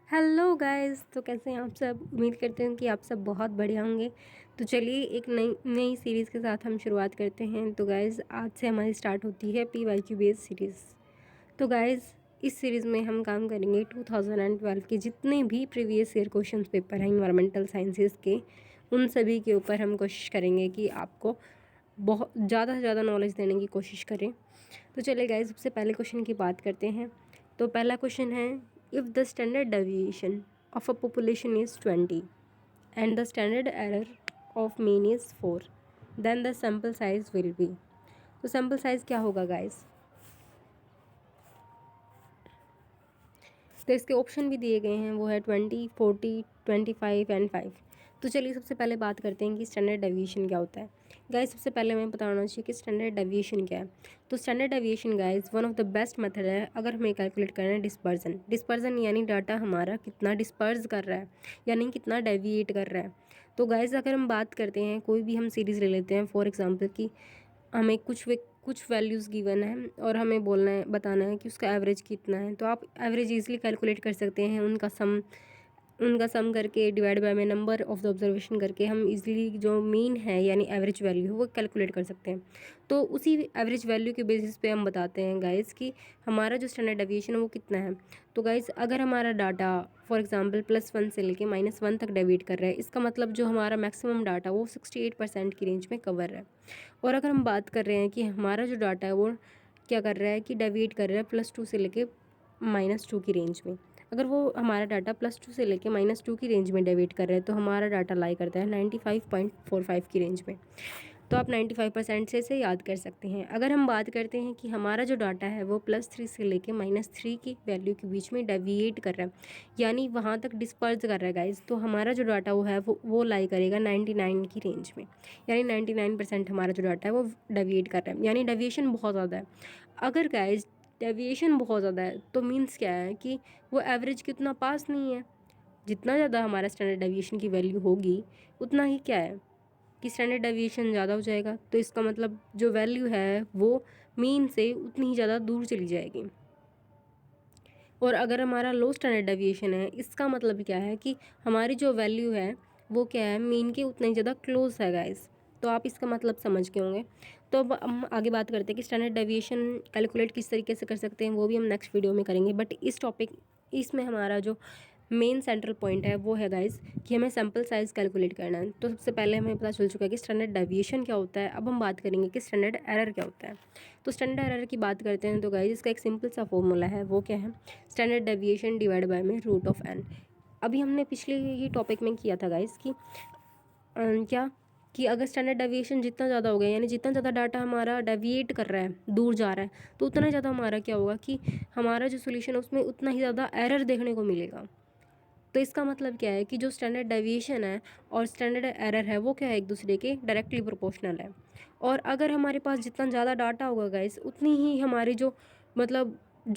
Hello guys. तो कैसे हैं आप सब। उम्मीद करते हैं कि आप सब बहुत बढ़िया होंगे। तो चलिए एक नई नई सीरीज़ के साथ हम शुरुआत करते हैं। तो गाइस आज से हमारी स्टार्ट होती है PYQ बेस्ड सीरीज़। तो गाइस इस सीरीज़ में हम काम करेंगे 2012 के जितने भी प्रीवियस ईयर क्वेश्चन पेपर हैं इन्वायरमेंटल साइंसेज के, उन सभी के ऊपर हम कोशिश करेंगे कि आपको बहुत ज़्यादा से ज़्यादा नॉलेज देने की कोशिश करें। तो चलिए गाइस सबसे पहले क्वेश्चन की बात करते हैं। तो पहला क्वेश्चन है, if the standard deviation of a population is 20 and the standard error of mean is 4 then the sample size will be. तो सैम्पल साइज क्या होगा गाइस। तो इसके ऑप्शन भी दिए गए हैं, वो है 20, 40, 25 एंड 5। तो चलिए सबसे पहले बात करते हैं कि स्टैंडर्ड डेविएशन क्या होता है। गाइस सबसे पहले हमें पता होना चाहिए कि स्टैंडर्ड डेविएशन क्या है। तो standard deviation guys one of the best method है अगर हमें कैलकुलेट करना है डिस्पर्जन। डिस्पर्जन यानी डाटा हमारा कितना डिस्पर्ज कर रहा है, यानी कितना डेविएट कर रहा है। तो गाइस अगर हम बात करते हैं, कोई भी हम सीरीज़ ले लेते हैं, फॉर एग्जाम्पल कि हमें कुछ वैल्यूज़ गिवन है और हमें बोलना है, बताना है कि उसका एवरेज कितना है। तो आप एवरेज ईजिली कैलकुलेट कर सकते हैं, उनका सम करके डिवाइड बाय में नंबर ऑफ द ऑब्जर्वेशन करके हम इजीली जो मीन है यानी एवरेज वैल्यू है वो कैलकुलेट कर सकते हैं। तो उसी एवरेज वैल्यू के बेसिस पे हम बताते हैं गाइस कि हमारा जो स्टैंडर्ड डेविएशन है वो कितना है। तो गाइस अगर हमारा डाटा फॉर एग्जांपल +1 से लेके -1 तक डेविएट कर रहा है, इसका मतलब जो हमारा मैक्सिमम डाटा वो 68% की रेंज में कवर है। और अगर हम बात कर रहे हैं कि हमारा जो डाटा है वो क्या कर रहा है कि डेविएट कर रहा है +2 से लेके -2 की रेंज में। अगर वो हमारा डाटा +2 से लेके -2 की रेंज में डेविएट कर रहा है तो हमारा डाटा लाई करता है 95.45 की रेंज में। तो आप 95% से इसे याद कर सकते हैं। अगर हम बात करते हैं कि हमारा जो डाटा है वो +3 से लेके -3 की वैल्यू के बीच में डेविएट कर रहा है, यानी वहाँ तक डिस्पर्स कर रहा है गाइज, तो हमारा जो डाटा वो है वो लाई करेगा 99 की रेंज में। यानी 99% हमारा जो डाटा है वो डेविएट कर रहा है, यानी डेविएशन बहुत ज़्यादा है। अगर गाइज डेविएशन बहुत ज़्यादा है तो मीन्स क्या है कि वो एवरेज के उतना पास नहीं है। जितना ज़्यादा हमारा स्टैंडर्ड डेविएशन की वैल्यू होगी उतना ही क्या है कि स्टैंडर्ड डेविएशन ज़्यादा हो जाएगा। तो इसका मतलब जो वैल्यू है वो मीन से उतनी ही ज़्यादा दूर चली जाएगी। और अगर हमारा लो स्टैंडर्ड डेविएशन है, इसका मतलब क्या है कि हमारी जो वैल्यू है वो क्या है, मीन के उतना ही ज़्यादा क्लोज है गाइस। तो आप इसका मतलब समझ के होंगे। तो अब हम आगे बात करते हैं कि स्टैंडर्ड डेविएशन कैलकुलेट किस तरीके से कर सकते हैं, वो भी हम नेक्स्ट वीडियो में करेंगे। बट इसमें हमारा जो मेन सेंट्रल पॉइंट है वो है गाइस कि हमें सैम्पल साइज़ कैलकुलेट करना है। तो सबसे पहले हमें पता चल चुका है कि स्टैंडर्ड डेविएशन क्या होता है। अब हम बात करेंगे कि स्टैंडर्ड एरर क्या होता है। तो स्टैंडर्ड एरर की बात करते हैं तो गाइस इसका एक सिंपल सा फॉर्मूला है, वो क्या है, स्टैंडर्ड डेविएशन डिवाइड बाय में √n। अभी हमने पिछले ही टॉपिक में किया था गाइस कि क्या कि अगर स्टैंडर्ड डेविएशन जितना ज़्यादा हो गया, यानी जितना ज़्यादा डाटा हमारा डेविएट कर रहा है, दूर जा रहा है, तो उतना ज़्यादा हमारा क्या होगा कि हमारा जो सोल्यूशन है उसमें उतना ही ज़्यादा एरर देखने को मिलेगा। तो इसका मतलब क्या है कि जो स्टैंडर्ड डेविएशन है और स्टैंडर्ड एरर है वो क्या है, एक दूसरे के डायरेक्टली प्रोपोर्शनल है। और अगर हमारे पास जितना ज़्यादा डाटा होगा गाइस, उतनी ही हमारी जो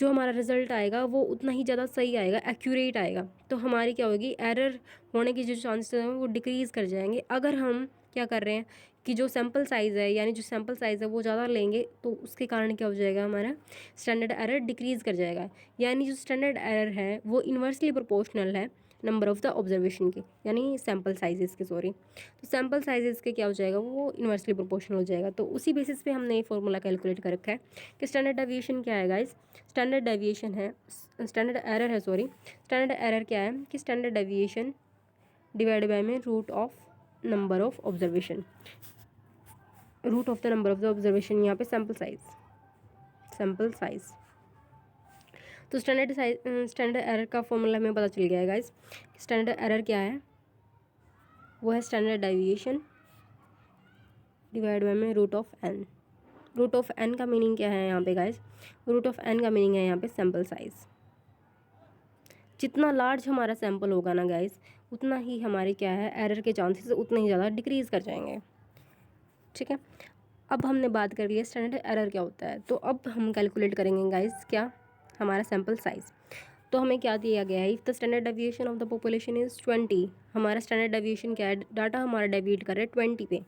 हमारा रिजल्ट आएगा वो उतना ही ज़्यादा सही आएगा, एक्यूरेट आएगा। तो हमारी क्या होगी, एरर होने की जो चांसेस हैं वो डिक्रीज़ कर जाएंगे। अगर हम क्या कर रहे हैं कि जो सैम्पल साइज़ है, यानी जो सैम्पल साइज़ है वो ज़्यादा लेंगे, तो उसके कारण क्या हो जाएगा, हमारा स्टैंडर्ड एरर डिक्रीज़ कर जाएगा। यानी जो स्टैंडर्ड एरर है वो इन्वर्सली प्रोपोर्शनल है नंबर ऑफ़ द ऑब्जर्वेशन के, यानी सैम्पल साइजेस के, सॉरी। तो सैम्पल साइजेस के क्या हो जाएगा, वो इन्वर्सली प्रोपोर्शनल हो जाएगा। तो उसी बेसिस पे हमने ये फॉर्मूला कैलकुलेट कर रखा है कि स्टैंडर्ड डेविएशन क्या है गाइस। स्टैंडर्ड डेविएशन है, स्टैंडर्ड एरर है, सॉरी, स्टैंडर्ड एरर क्या है कि स्टैंडर्ड डेविएशन डिवाइड बाय में root of number of observation, root of the number of the observation, यहाँ पे सैम्पल साइज। तो स्टैंडर्ड एरर का फॉर्मूला हमें पता चल गया है गाइस। स्टैंडर्ड एरर क्या है, वो है स्टैंडर्ड डेविएशन डिवाइड बाय में √n। रूट ऑफ n का मीनिंग क्या है यहाँ पे गाइस, रूट ऑफ n का मीनिंग है यहाँ पे सैम्पल साइज। जितना लार्ज हमारा सैम्पल होगा ना गाइस, उतना ही हमारे क्या है, एरर के चांसेस उतने ही ज़्यादा डिक्रीज़ कर जाएंगे। ठीक है, अब हमने बात कर लिया स्टैंडर्ड एरर क्या होता है। तो अब हम कैलकुलेट करेंगे गाइस क्या, हमारा सैम्पल साइज़। तो हमें क्या दिया गया है, if the standard deviation of the population is 20, हमारा स्टैंडर्ड डेविएशन क्या है, डाटा हमारा डेविएट कर रहा है 20 पे,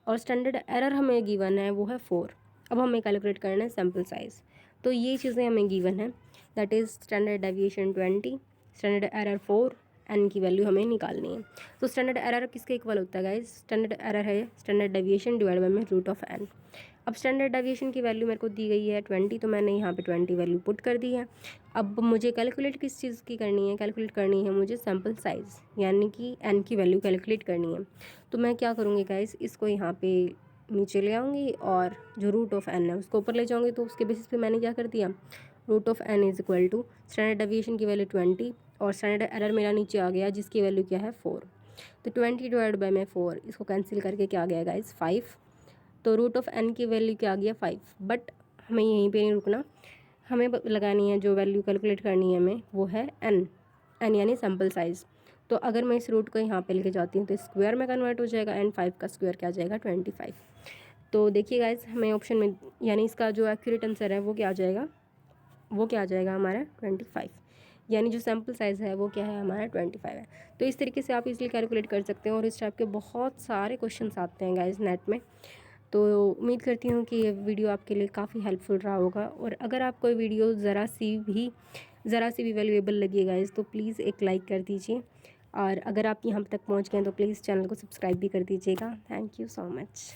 और स्टैंडर्ड एरर हमें गिवन है वो है 4। अब हमें कैलकुलेट करना है सैम्पल साइज़। तो ये चीज़ें हमें गिवन है, that is standard deviation 20, standard error 4, N की वैल्यू हमें निकालनी है। तो स्टैंडर्ड एरर किसके इक्वल होता है गाइस? स्टैंडर्ड एरर है स्टैंडर्ड डेविएशन डिवाइड बाय में रूट ऑफ एन। अब स्टैंडर्ड डेविएशन की वैल्यू मेरे को दी गई है 20, तो मैंने यहाँ पे 20 वैल्यू पुट कर दी है। अब मुझे कैलकुलेट किस चीज़ की करनी है? कैलकुलेट करनी है मुझे सैम्पल साइज़, यानी कि एन की वैल्यू कैलकुलेट करनी है। तो मैं क्या करूँगी गाइस, इसको यहाँ पे नीचे ले आऊँगी और जो रूट ऑफ एन है उसको ऊपर ले जाऊँगी। तो उसके बेसिस पे मैंने क्या कर दिया, root of N is equal to standard deviation की वैल्यू 20 और स्टैंडर्ड एरर मेरा नीचे आ गया जिसकी वैल्यू क्या है 4। तो 20 डिवाइड बाय में 4, इसको कैंसिल करके क्या आ गया गाइस 5। तो रूट ऑफ एन की वैल्यू क्या आ गया 5। बट हमें यहीं पे नहीं रुकना, हमें लगानी है जो वैल्यू कैलकुलेट करनी है हमें, वो है एन यानी सैम्पल साइज़। तो अगर मैं इस रूट को यहाँ पे लेके जाती हूँ तो स्क्वायर में कन्वर्ट हो जाएगा एंड 5 का स्क्वायर क्या आ जाएगा 25। तो देखिए गाइस, हमें ऑप्शन में यानी इसका जो एक्यूरेट आंसर है वो क्या आ जाएगा, वो क्या आ जाएगा हमारा 25, यानी जो सैम्पल साइज़ है वो क्या है हमारा 25 है। तो इस तरीके से आप इजीली कैलकुलेट कर सकते हैं और इस टाइप के बहुत सारे क्वेश्चंस आते हैं गाइस नेट में। तो उम्मीद करती हूँ कि ये वीडियो आपके लिए काफ़ी हेल्पफुल रहा होगा। और अगर आपको वीडियो ज़रा सी भी वैल्यूएबल लगी गाइस तो प्लीज़ एक लाइक कर दीजिए, और अगर आप यहाँ तक पहुँच गए तो प्लीज़ चैनल को सब्सक्राइब भी कर दीजिएगा। Thank you so much.